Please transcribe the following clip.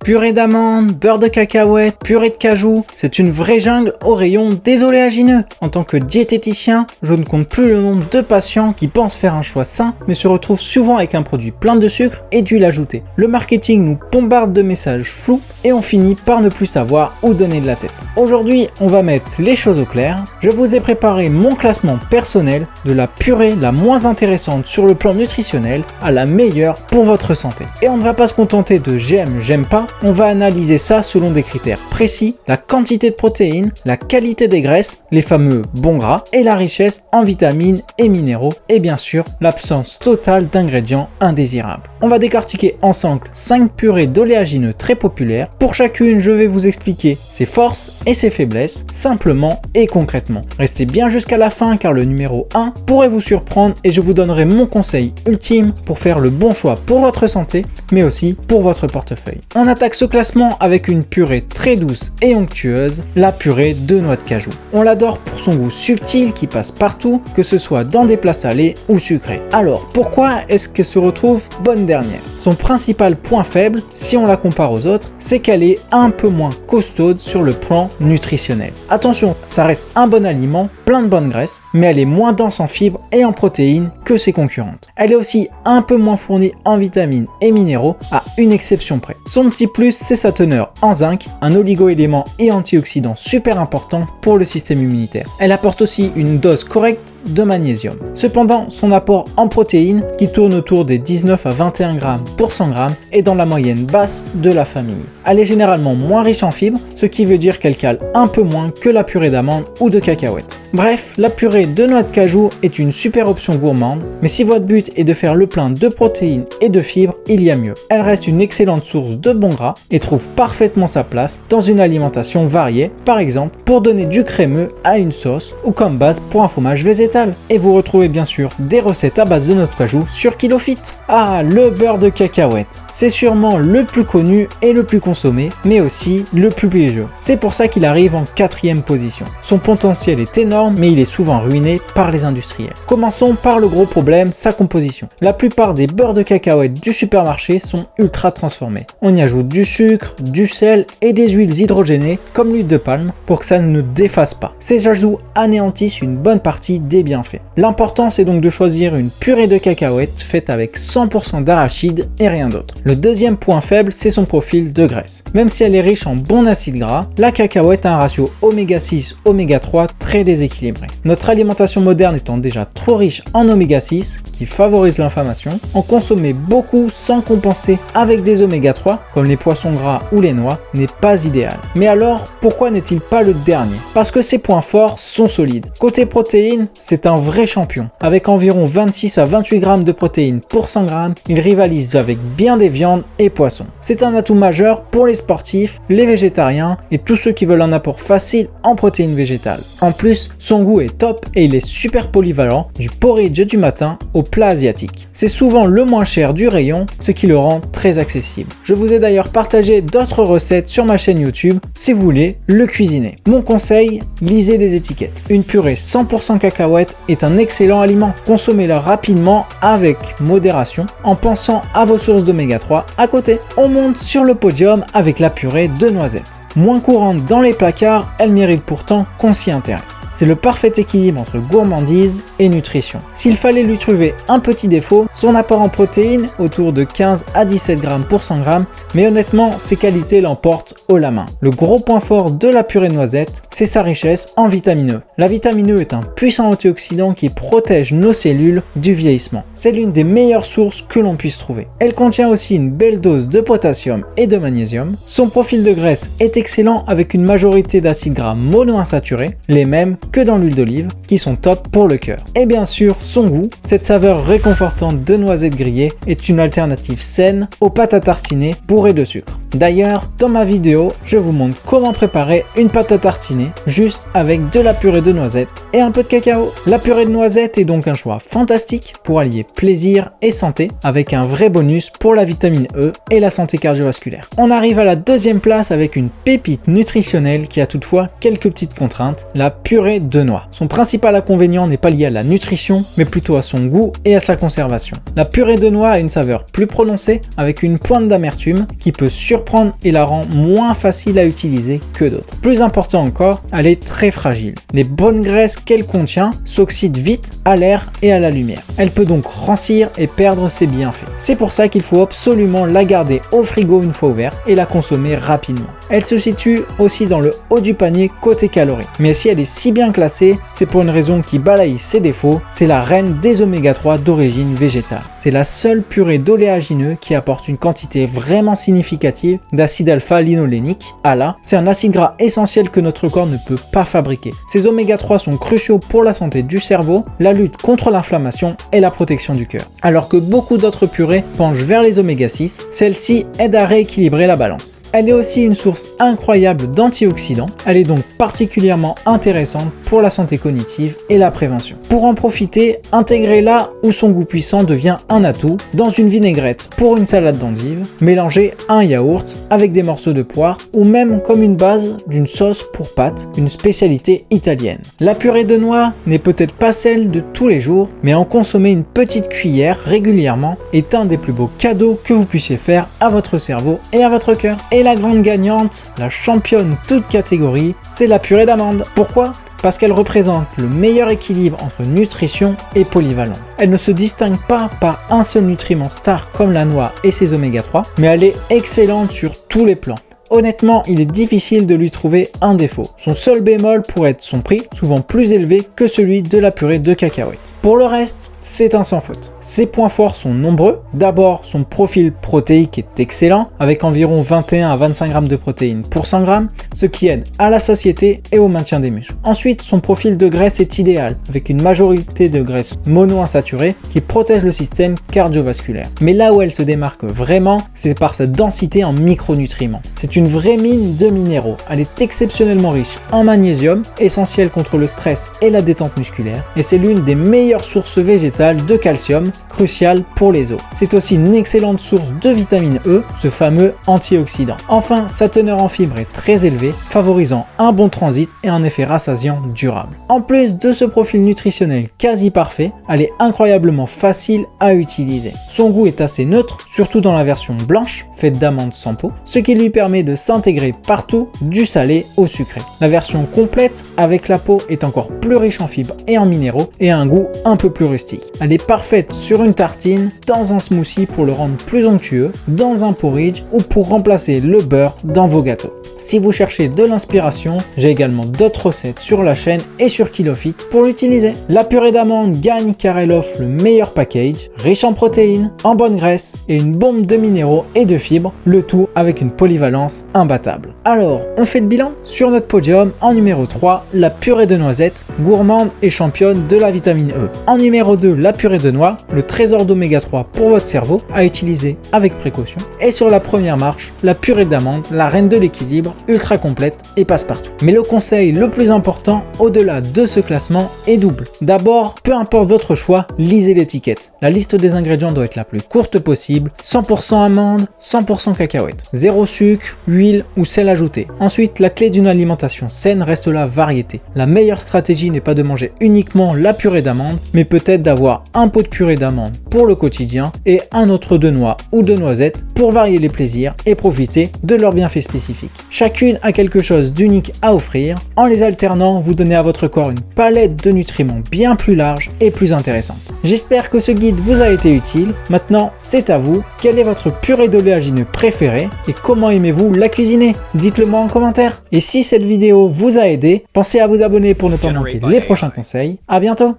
Purée d'amandes, beurre de cacahuète, purée de cajou, c'est une vraie jungle au rayon des oléagineux. En tant que diététicien, je ne compte plus le nombre de patients qui pensent faire un choix sain, mais se retrouvent souvent avec un produit plein de sucre et d'huile ajoutée. Le marketing nous bombarde de messages flous et on finit par ne plus savoir où donner de la tête. Aujourd'hui, on va mettre les choses au clair. Je vous ai préparé mon classement personnel de la purée la moins intéressante sur le plan nutritionnel à la meilleure pour votre santé. Et on ne va pas se contenter de j'aime pas, on va analyser ça selon des critères précis, la quantité de protéines, la qualité des graisses, les fameux bons gras et la richesse en vitamines et minéraux et bien sûr l'absence totale d'ingrédients indésirables. On va décortiquer ensemble 5 purées d'oléagineux très populaires. Pour chacune, je vais vous expliquer ses forces et ses faiblesses, simplement et concrètement. Restez bien jusqu'à la fin car le numéro 1 pourrait vous surprendre et je vous donnerai mon conseil ultime pour faire le bon choix pour votre santé, mais aussi pour votre portefeuille. On attaque ce classement avec une purée très douce et onctueuse, la purée de noix de cajou. On l'adore pour son goût subtil qui passe partout, que ce soit dans des plats salés ou sucrés. Alors, pourquoi est-ce qu'elle se retrouve bonne dernière? Son principal point faible, si on la compare aux autres, c'est qu'elle est un peu moins costaude sur le plan nutritionnel. Attention, ça reste un bon aliment, plein de bonnes graisses, mais elle est moins dense en fibres et en protéines que ses concurrentes. Elle est aussi un peu moins fournie en vitamines et minéraux, à une exception près. Son petit plus, c'est sa teneur en zinc, un oligo-élément et antioxydant super important pour le système immunitaire. Elle apporte aussi une dose correcte de magnésium. Cependant, son apport en protéines, qui tourne autour des 19 à 21 grammes pour 100 grammes, est dans la moyenne basse de la famille. Elle est généralement moins riche en fibres, ce qui veut dire qu'elle cale un peu moins que la purée d'amandes ou de cacahuètes. Bref, la purée de noix de cajou est une super option gourmande, mais si votre but est de faire le plein de protéines et de fibres, il y a mieux. Elle reste une excellente source de bons gras et trouve parfaitement sa place dans une alimentation variée, par exemple pour donner du crémeux à une sauce ou comme base pour un fromage végétal. Et vous retrouvez bien sûr des recettes à base de noix de cajou sur KiloFit. Ah, le beurre de cacahuète, c'est sûrement le plus connu et le plus consommé, mais aussi le plus piégeux. C'est pour ça qu'il arrive en 4e position. Son potentiel est énorme, mais il est souvent ruiné par les industriels. Commençons par le gros problème, sa composition. La plupart des beurres de cacahuètes du supermarché sont ultra transformés. On y ajoute du sucre, du sel et des huiles hydrogénées comme l'huile de palme pour que ça ne défasse pas. Ces ajouts anéantissent une bonne partie des bienfaits. L'important c'est donc de choisir une purée de cacahuètes faite avec 100% d'arachide et rien d'autre. Le deuxième point faible, c'est son profil de graisse. Même si elle est riche en bons acides gras, la cacahuète a un ratio oméga 6 oméga 3 très déséquilibré. Notre alimentation moderne étant déjà trop riche en oméga 6 qui favorise l'inflammation, en consommer beaucoup sans compenser avec des oméga 3 comme les poissons gras ou les noix n'est pas idéal. Mais alors pourquoi n'est-il pas le dernier? Parce que ses points forts sont solides. Côté protéines, c'est un vrai champion. Avec environ 26 à 28 grammes de protéines pour 100 grammes, il rivalise avec bien des viandes et poissons. C'est un atout majeur pour les sportifs, les végétariens et tous ceux qui veulent un apport facile en protéines végétales. En plus, son goût est top et il est super polyvalent, du porridge du matin au plat asiatique. C'est souvent le moins cher du rayon, ce qui le rend très accessible. Je vous ai d'ailleurs partagé d'autres recettes sur ma chaîne YouTube si vous voulez le cuisiner. Mon conseil, lisez les étiquettes. Une purée 100% cacahuète est un excellent aliment. Consommez-la rapidement avec modération en pensant à vos sources d'oméga 3 à côté. On monte sur le podium avec la purée de noisettes. Moins courante dans les placards, elle mérite pourtant qu'on s'y intéresse. C'est le parfait équilibre entre gourmandise et nutrition. S'il fallait lui trouver un petit défaut, son apport en protéines autour de 15 à 17 grammes pour 100 grammes, mais honnêtement, ses qualités l'emportent haut la main. Le gros point fort de la purée de noisettes, c'est sa richesse en vitamine E. La vitamine E est un puissant antioxydant qui protège nos cellules du vieillissement. C'est l'une des meilleures sources que l'on puisse trouver. Elle contient aussi une belle dose de potassium et de magnésium. Son profil de graisse est excellent avec une majorité d'acides gras monoinsaturés, les mêmes que dans l'huile d'olive, qui sont top pour le cœur. Et bien sûr, son goût, cette saveur réconfortante de noisettes grillées est une alternative saine aux pâtes à tartiner bourrées de sucre. D'ailleurs, dans ma vidéo vidéo, je vous montre comment préparer une pâte à tartiner juste avec de la purée de noisettes et un peu de cacao. La purée de noisettes est donc un choix fantastique pour allier plaisir et santé avec un vrai bonus pour la vitamine E et la santé cardiovasculaire. On arrive à la deuxième place avec une pépite nutritionnelle qui a toutefois quelques petites contraintes, la purée de noix. Son principal inconvénient n'est pas lié à la nutrition, mais plutôt à son goût et à sa conservation. La purée de noix a une saveur plus prononcée avec une pointe d'amertume qui peut surprendre et la rend moins facile à utiliser que d'autres. Plus important encore, elle est très fragile. Les bonnes graisses qu'elle contient s'oxydent vite à l'air et à la lumière. Elle peut donc rancir et perdre ses bienfaits. C'est pour ça qu'il faut absolument la garder au frigo une fois ouverte et la consommer rapidement. Elle se situe aussi dans le haut du panier côté calories. Mais si elle est si bien classée, c'est pour une raison qui balaye ses défauts, c'est la reine des oméga 3 d'origine végétale. C'est la seule purée d'oléagineux qui apporte une quantité vraiment significative d'acide alpha-linolénique, ALA. C'est un acide gras essentiel que notre corps ne peut pas fabriquer. Ces oméga 3 sont cruciaux pour la santé du cerveau, la lutte contre l'inflammation et la protection du cœur. Alors que beaucoup d'autres purées penchent vers les oméga 6, celle-ci aide à rééquilibrer la balance. Elle est aussi une source incroyable d'antioxydants. Elle est donc particulièrement intéressante pour la santé cognitive et la prévention. Pour en profiter, intégrez-la où son goût puissant devient un atout dans une vinaigrette pour une salade d'endives, mélangez un yaourt avec des morceaux de poire ou même comme une base d'une sauce pour pâtes, une spécialité italienne. La purée de noix n'est peut-être pas celle de tous les jours, mais en consommer une petite cuillère régulièrement est un des plus beaux cadeaux que vous puissiez faire à votre cerveau et à votre cœur. Et la grande gagnante, la championne toute catégorie, c'est la purée d'amande. Pourquoi ? Parce qu'elle représente le meilleur équilibre entre nutrition et polyvalence. Elle ne se distingue pas par un seul nutriment star comme la noix et ses oméga 3, mais elle est excellente sur tous les plans. Honnêtement, il est difficile de lui trouver un défaut. Son seul bémol pourrait être son prix, souvent plus élevé que celui de la purée de cacahuètes. Pour le reste, c'est un sans faute. Ses points forts sont nombreux. D'abord, son profil protéique est excellent, avec environ 21 à 25 grammes de protéines pour 100 grammes, ce qui aide à la satiété et au maintien des muscles. Ensuite, son profil de graisse est idéal, avec une majorité de graisses monoinsaturées qui protègent le système cardiovasculaire. Mais là où elle se démarque vraiment, c'est par sa densité en micronutriments. C'est une vraie mine de minéraux. Elle est exceptionnellement riche en magnésium, essentiel contre le stress et la détente musculaire, et c'est l'une des meilleures sources végétales de calcium, crucial pour les os. C'est aussi une excellente source de vitamine E, ce fameux antioxydant. Enfin, sa teneur en fibres est très élevée, favorisant un bon transit et un effet rassasiant durable. En plus de ce profil nutritionnel quasi parfait, elle est incroyablement facile à utiliser. Son goût est assez neutre, surtout dans la version blanche, faite d'amandes sans peau, ce qui lui permet de s'intégrer partout, du salé au sucré. La version complète avec la peau est encore plus riche en fibres et en minéraux et a un goût un peu plus rustique. Elle est parfaite sur une tartine, dans un smoothie pour le rendre plus onctueux, dans un porridge ou pour remplacer le beurre dans vos gâteaux. Si vous cherchez de l'inspiration, j'ai également d'autres recettes sur la chaîne et sur KiloFit pour l'utiliser. La purée d'amande gagne car elle offre le meilleur package, riche en protéines, en bonne graisse et une bombe de minéraux et de fibres, le tout avec une polyvalence imbattable. Alors, on fait le bilan. Sur notre podium, en numéro 3, la purée de noisettes, gourmande et championne de la vitamine E. En numéro 2, la purée de noix, le trésor d'oméga 3 pour votre cerveau, à utiliser avec précaution. Et sur la première marche, la purée d'amande, la reine de l'équilibre, ultra complète et passe-partout. Mais le conseil le plus important, au-delà de ce classement, est double. D'abord, peu importe votre choix, lisez l'étiquette. La liste des ingrédients doit être la plus courte possible, 100% amandes, 100% cacahuètes, zéro sucre, huile ou sel ajouté. Ensuite, la clé d'une alimentation saine reste la variété. La meilleure stratégie n'est pas de manger uniquement la purée d'amande, mais peut-être d'avoir un pot de purée d'amande pour le quotidien et un autre de noix ou de noisettes pour varier les plaisirs et profiter de leurs bienfaits spécifiques. Chacune a quelque chose d'unique à offrir. En les alternant, vous donnez à votre corps une palette de nutriments bien plus large et plus intéressante. J'espère que ce guide vous a été utile. Maintenant, c'est à vous. Quelle est votre purée d'oléagineux préférée et comment aimez-vous la cuisiner? Dites-le moi en commentaire. Et si cette vidéo vous a aidé, pensez à vous abonner pour ne pas manquer les prochains conseils. À bientôt!